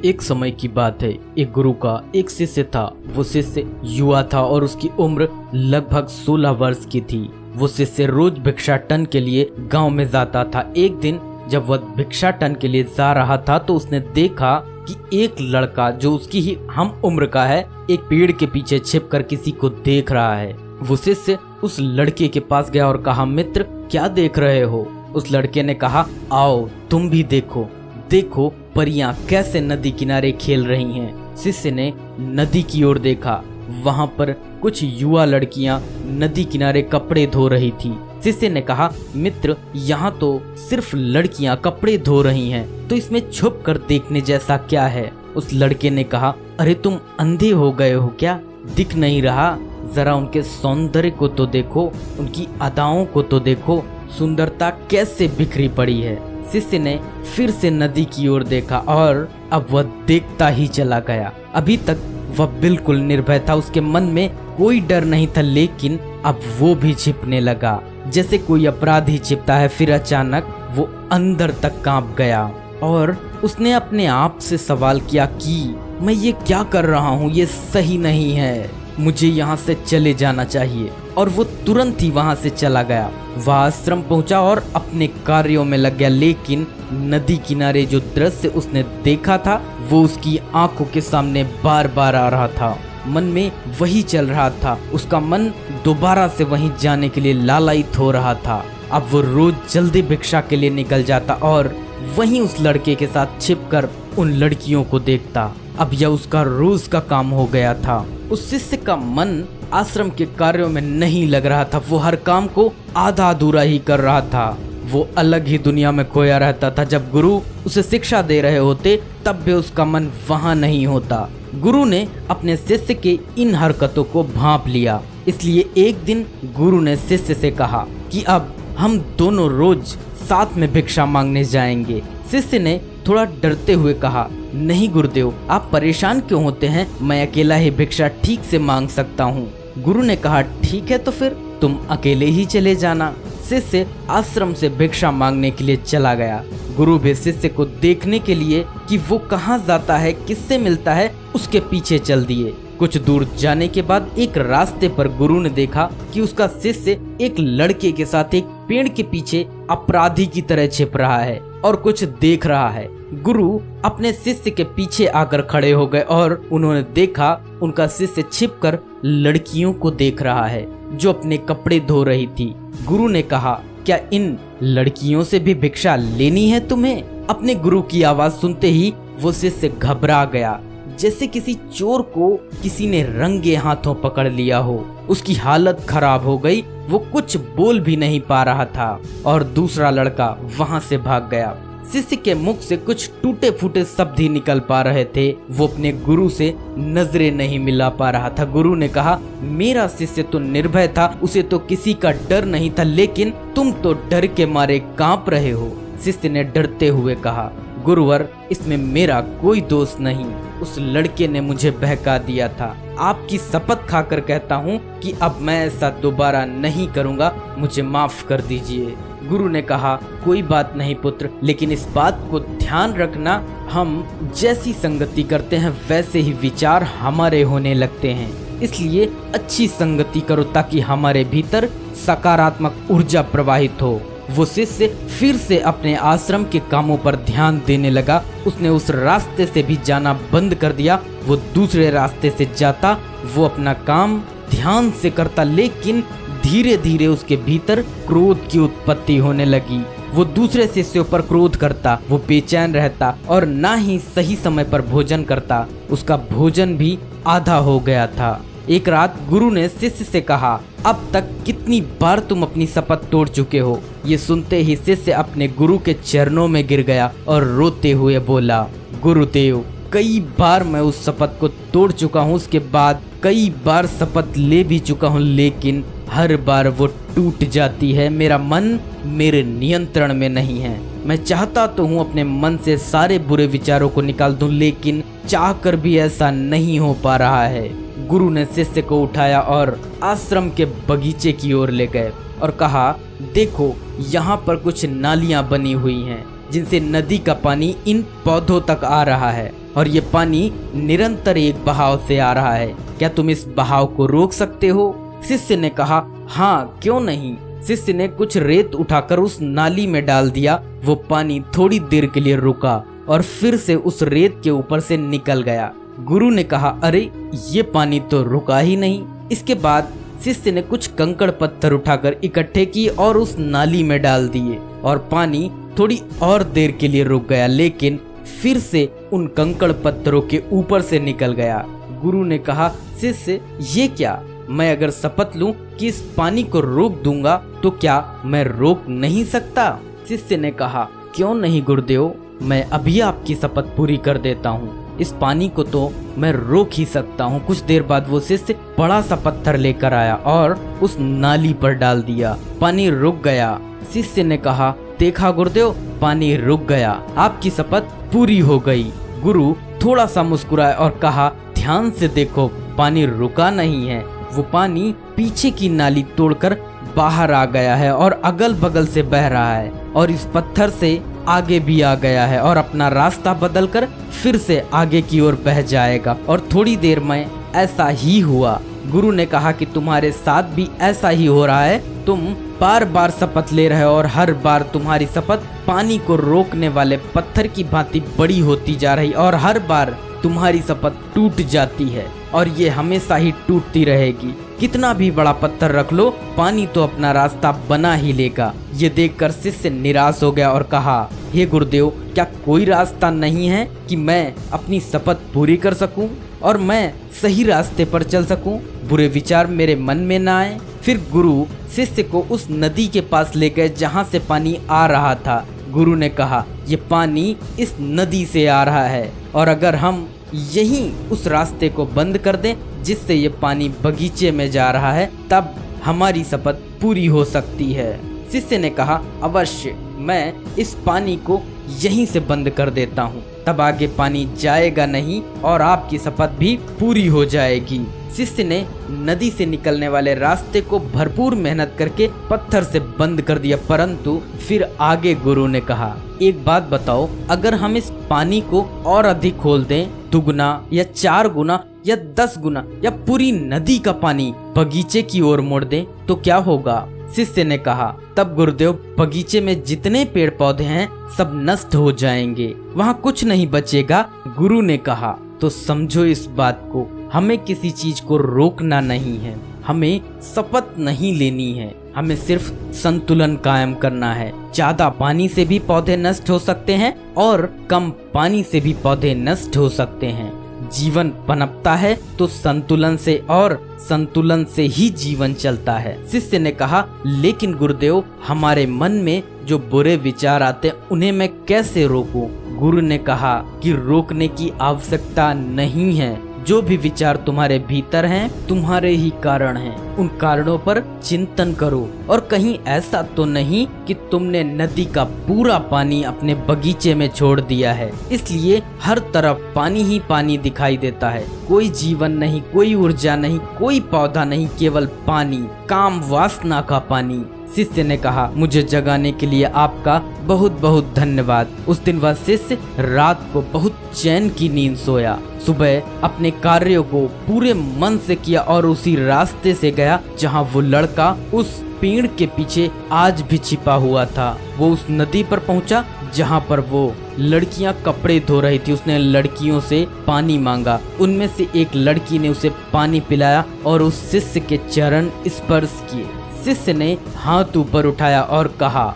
एक समय की बात है, एक गुरु का एक शिष्य था। वो शिष्य युवा था और उसकी उम्र लगभग 16 वर्ष की थी। वो शिष्य रोज भिक्षाटन के लिए गांव में जाता था। एक दिन जब वह भिक्षाटन के लिए जा रहा था तो उसने देखा कि एक लड़का जो उसकी ही हम उम्र का है, एक पेड़ के पीछे छिपकर किसी को देख रहा है। वो शिष्य उस लड़के के पास गया और कहा, मित्र क्या देख रहे हो? उस लड़के ने कहा, आओ तुम भी देखो, देखो परियां कैसे नदी किनारे खेल रही हैं। शिष्य ने नदी की ओर देखा, वहां पर कुछ युवा लड़कियां नदी किनारे कपड़े धो रही थी। शिष्य ने कहा, मित्र यहाँ तो सिर्फ लड़कियां कपड़े धो रही हैं, तो इसमें छुप कर देखने जैसा क्या है? उस लड़के ने कहा, अरे तुम अंधे हो गए हो क्या? दिख नहीं रहा? जरा उनके सौंदर्य को तो देखो, उनकी अदाओं को तो देखो, सुंदरता कैसे बिखरी पड़ी है। शिष्य ने फिर से नदी की ओर देखा और अब वह देखता ही चला गया। अभी तक वह बिल्कुल निर्भय था, उसके मन में कोई डर नहीं था, लेकिन अब वो भी छिपने लगा जैसे कोई अपराधी छिपता है। फिर अचानक वो अंदर तक कांप गया और उसने अपने आप से सवाल किया कि मैं ये क्या कर रहा हूँ? ये सही नहीं है, मुझे यहाँ से चले जाना चाहिए। और वो तुरंत ही वहाँ से चला गया। वह आश्रम पहुँचा और अपने कार्यों में लग गया, लेकिन नदी किनारे जो दृश्य उसने देखा था वो उसकी आंखों के सामने बार बार आ रहा था। मन में वही चल रहा था। उसका मन दोबारा से वहीं जाने के लिए लालायित हो रहा था। अब वो रोज जल्दी भिक्षा के लिए निकल जाता और वहीं उस लड़के के साथ छिपकर उन लड़कियों को देखता। अब यह उसका रोज का काम हो गया था। उस शिष्य का मन आश्रम के कार्यों में नहीं लग रहा था। वो हर काम को आधा अधूरा ही कर रहा था। वो अलग ही दुनिया में खोया रहता था। जब गुरु उसे शिक्षा दे रहे होते तब भी उसका मन वहां नहीं होता। गुरु ने अपने शिष्य के इन हरकतों को भांप लिया। इसलिए एक दिन गुरु ने शिष्य से कहा कि अब हम दोनों रोज साथ में भिक्षा मांगने जाएंगे। शिष्य ने थोड़ा डरते हुए कहा, नहीं गुरुदेव, आप परेशान क्यों होते हैं? मैं अकेला ही भिक्षा ठीक से मांग सकता हूँ। गुरु ने कहा, ठीक है तो फिर तुम अकेले ही चले जाना। शिष्य आश्रम से भिक्षा मांगने के लिए चला गया। गुरु भी शिष्य को देखने के लिए कि वो कहाँ जाता है, किससे मिलता है, उसके पीछे चल दिए। कुछ दूर जाने के बाद एक रास्ते पर गुरु ने देखा कि उसका शिष्य एक लड़के के साथ एक पेड़ के पीछे अपराधी की तरह छिप रहा है और कुछ देख रहा है। गुरु अपने शिष्य के पीछे आकर खड़े हो गए और उन्होंने देखा उनका शिष्य छिपकर लड़कियों को देख रहा है जो अपने कपड़े धो रही थी। गुरु ने कहा, क्या इन लड़कियों से भी भिक्षा लेनी है तुम्हें? अपने गुरु की आवाज सुनते ही वो शिष्य घबरा गया, जैसे किसी चोर को किसी ने रंगे हाथों पकड़ लिया हो। उसकी हालत खराब हो गई, वो कुछ बोल भी नहीं पा रहा था और दूसरा लड़का वहां से भाग गया। शिष्य के मुख से कुछ टूटे फूटे शब्द ही निकल पा रहे थे। वो अपने गुरु से नजरें नहीं मिला पा रहा था। गुरु ने कहा, मेरा शिष्य तो निर्भय था, उसे तो किसी का डर नहीं था, लेकिन तुम तो डर के मारे कांप रहे हो। शिष्य ने डरते हुए कहा, गुरुवर, इसमें मेरा कोई दोष नहीं, उस लड़के ने मुझे बहका दिया था। आपकी शपथ खाकर कहता हूँ कि अब मैं ऐसा दोबारा नहीं करूँगा, मुझे माफ कर दीजिए। गुरु ने कहा, कोई बात नहीं पुत्र, लेकिन इस बात को ध्यान रखना, हम जैसी संगति करते हैं वैसे ही विचार हमारे होने लगते हैं। इसलिए अच्छी संगति करो ताकि हमारे भीतर सकारात्मक ऊर्जा प्रवाहित हो। वो शिष्य फिर से अपने आश्रम के कामों पर ध्यान देने लगा। उसने उस रास्ते से भी जाना बंद कर दिया। वो दूसरे रास्ते से जाता, वो अपना काम ध्यान से करता, लेकिन धीरे धीरे उसके भीतर क्रोध की उत्पत्ति होने लगी। वो दूसरे शिष्यों पर क्रोध करता, वो बेचैन रहता और ना ही सही समय पर भोजन करता। उसका भोजन भी आधा हो गया था। एक रात गुरु ने शिष्य से कहा, अब तक कितनी बार तुम अपनी शपथ तोड़ चुके हो? ये सुनते ही शिष्य अपने गुरु के चरणों में गिर गया और रोते हुए बोला, गुरुदेव, कई बार मैं उस शपथ को तोड़ चुका हूँ, उसके बाद कई बार शपथ ले भी चुका हूँ, लेकिन हर बार वो टूट जाती है। मेरा मन मेरे नियंत्रण में नहीं है। मैं चाहता तो हूँ अपने मन से सारे बुरे विचारों को निकाल दूं, लेकिन चाहकर भी ऐसा नहीं हो पा रहा है। गुरु ने शिष्य को उठाया और आश्रम के बगीचे की ओर ले गए और कहा, देखो यहाँ पर कुछ नालियाँ बनी हुई हैं जिनसे नदी का पानी इन पौधों तक आ रहा है। और ये पानी निरंतर एक बहाव से आ रहा है, क्या तुम इस बहाव को रोक सकते हो? शिष्य ने कहा, हाँ क्यों नहीं। शिष्य ने कुछ रेत उठाकर उस नाली में डाल दिया। वो पानी थोड़ी देर के लिए रुका और फिर से उस रेत के ऊपर से निकल गया। गुरु ने कहा, अरे ये पानी तो रुका ही नहीं। इसके बाद शिष्य ने कुछ कंकड़ पत्थर उठाकर इकट्ठे किए और उस नाली में डाल दिए और पानी थोड़ी और देर के लिए रुक गया, लेकिन फिर से उन कंकड़ पत्थरों के ऊपर से निकल गया। गुरु ने कहा, शिष्य ये क्या? मैं अगर शपथ लूं कि इस पानी को रोक दूंगा तो क्या मैं रोक नहीं सकता? शिष्य ने कहा, क्यों नहीं गुरुदेव, मैं अभी आपकी शपथ पूरी कर देता हूँ। इस पानी को तो मैं रोक ही सकता हूँ। कुछ देर बाद वो शिष्य बड़ा सा पत्थर लेकर आया और उस नाली पर डाल दिया। पानी रुक गया। शिष्य ने कहा, देखा गुरुदेव, पानी रुक गया, आपकी शपथ पूरी हो गई। गुरु थोड़ा सा मुस्कुराए और कहा, ध्यान से देखो, पानी रुका नहीं है, वो पानी पीछे की नाली तोड़कर बाहर आ गया है और अगल बगल से बह रहा है और इस पत्थर से आगे भी आ गया है और अपना रास्ता बदलकर फिर से आगे की ओर बह जाएगा। और थोड़ी देर में ऐसा ही हुआ। गुरु ने कहा कि तुम्हारे साथ भी ऐसा ही हो रहा है। तुम बार बार शपथ ले रहे हो और हर बार तुम्हारी शपथ पानी को रोकने वाले पत्थर की भांति बड़ी होती जा रही और हर बार तुम्हारी शपथ टूट जाती है और ये हमेशा ही टूटती रहेगी। कितना भी बड़ा पत्थर रख लो, पानी तो अपना रास्ता बना ही लेगा। ये देखकर शिष्य निराश हो गया और कहा, हे गुरुदेव, क्या कोई रास्ता नहीं है कि मैं अपनी शपथ पूरी कर सकूं और मैं सही रास्ते पर चल सकूं, बुरे विचार मेरे मन में ना आए? फिर गुरु शिष्य को उस नदी के पास ले गए जहां से पानी आ रहा था। गुरु ने कहा, ये पानी इस नदी से आ रहा है और अगर हम यहीं उस रास्ते को बंद कर दें जिससे ये पानी बगीचे में जा रहा है, तब हमारी शपथ पूरी हो सकती है। शिष्य ने कहा, अवश्य, मैं इस पानी को यहीं से बंद कर देता हूँ, तब आगे पानी जाएगा नहीं और आपकी शपथ भी पूरी हो जाएगी। शिष्य ने नदी से निकलने वाले रास्ते को भरपूर मेहनत करके पत्थर से बंद कर दिया, परंतु फिर आगे गुरु ने कहा, एक बात बताओ, अगर हम इस पानी को और अधिक खोल दें, 2 गुना या 4 गुना या 10 गुना या पूरी नदी का पानी बगीचे की ओर मोड़ दें तो क्या होगा? शिष्य ने कहा, तब गुरुदेव, बगीचे में जितने पेड़ पौधे हैं सब नष्ट हो जाएंगे, वहाँ कुछ नहीं बचेगा। गुरु ने कहा, तो समझो इस बात को, हमें किसी चीज को रोकना नहीं है, हमें शपथ नहीं लेनी है, हमें सिर्फ संतुलन कायम करना है। ज्यादा पानी से भी पौधे नष्ट हो सकते हैं और कम पानी से भी पौधे नष्ट हो सकते हैं। जीवन पनपता है तो संतुलन से और संतुलन से ही जीवन चलता है। शिष्य ने कहा, लेकिन गुरुदेव, हमारे मन में जो बुरे विचार आते उन्हें मैं कैसे रोकूं? गुरु ने कहा कि रोकने की आवश्यकता नहीं है। जो भी विचार तुम्हारे भीतर हैं, तुम्हारे ही कारण हैं। उन कारणों पर चिंतन करो और कहीं ऐसा तो नहीं कि तुमने नदी का पूरा पानी अपने बगीचे में छोड़ दिया है, इसलिए हर तरफ पानी ही पानी दिखाई देता है। कोई जीवन नहीं, कोई ऊर्जा नहीं, कोई पौधा नहीं, केवल पानी, काम वासना का पानी। शिष्य ने कहा, मुझे जगाने के लिए आपका बहुत बहुत धन्यवाद। उस दिन वह शिष्य रात को बहुत चैन की नींद सोया। सुबह अपने कार्यों को पूरे मन से किया और उसी रास्ते से गया जहां वो लड़का उस पेड़ के पीछे आज भी छिपा हुआ था। वो उस नदी पर पहुंचा जहां पर वो लड़कियां कपड़े धो रही थी। उसने लड़कियों से पानी मांगा, उनमें से एक लड़की ने उसे पानी पिलाया और उस शिष्य के चरण स्पर्श किए। शिष्य ने हाथ ऊपर उठाया और कहा,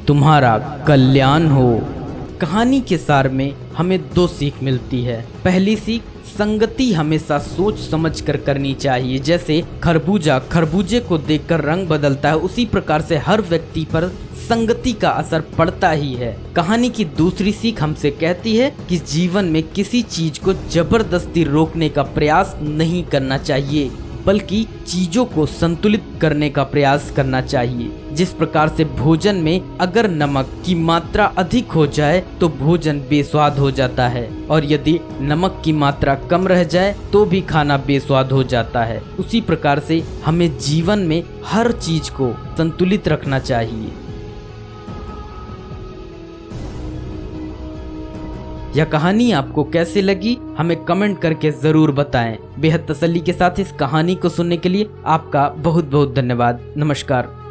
तुम्हारा कल्याण हो। कहानी के सार में हमें 2 सीख मिलती है। पहली सीख, संगति हमेशा सोच समझ कर करनी चाहिए। जैसे खरबूजा खरबूजे को देखकर रंग बदलता है, उसी प्रकार से हर व्यक्ति पर संगति का असर पड़ता ही है। कहानी की दूसरी सीख हमसे कहती है कि जीवन में किसी चीज को जबरदस्ती रोकने का प्रयास नहीं करना चाहिए, बल्कि चीजों को संतुलित करने का प्रयास करना चाहिए। जिस प्रकार से भोजन में अगर नमक की मात्रा अधिक हो जाए तो भोजन बेस्वाद हो जाता है, और यदि नमक की मात्रा कम रह जाए तो भी खाना बेस्वाद हो जाता है। उसी प्रकार से हमें जीवन में हर चीज को संतुलित रखना चाहिए। यह कहानी आपको कैसे लगी हमें कमेंट करके जरूर बताएं। बेहद तसल्ली के साथ इस कहानी को सुनने के लिए आपका बहुत बहुत धन्यवाद। नमस्कार।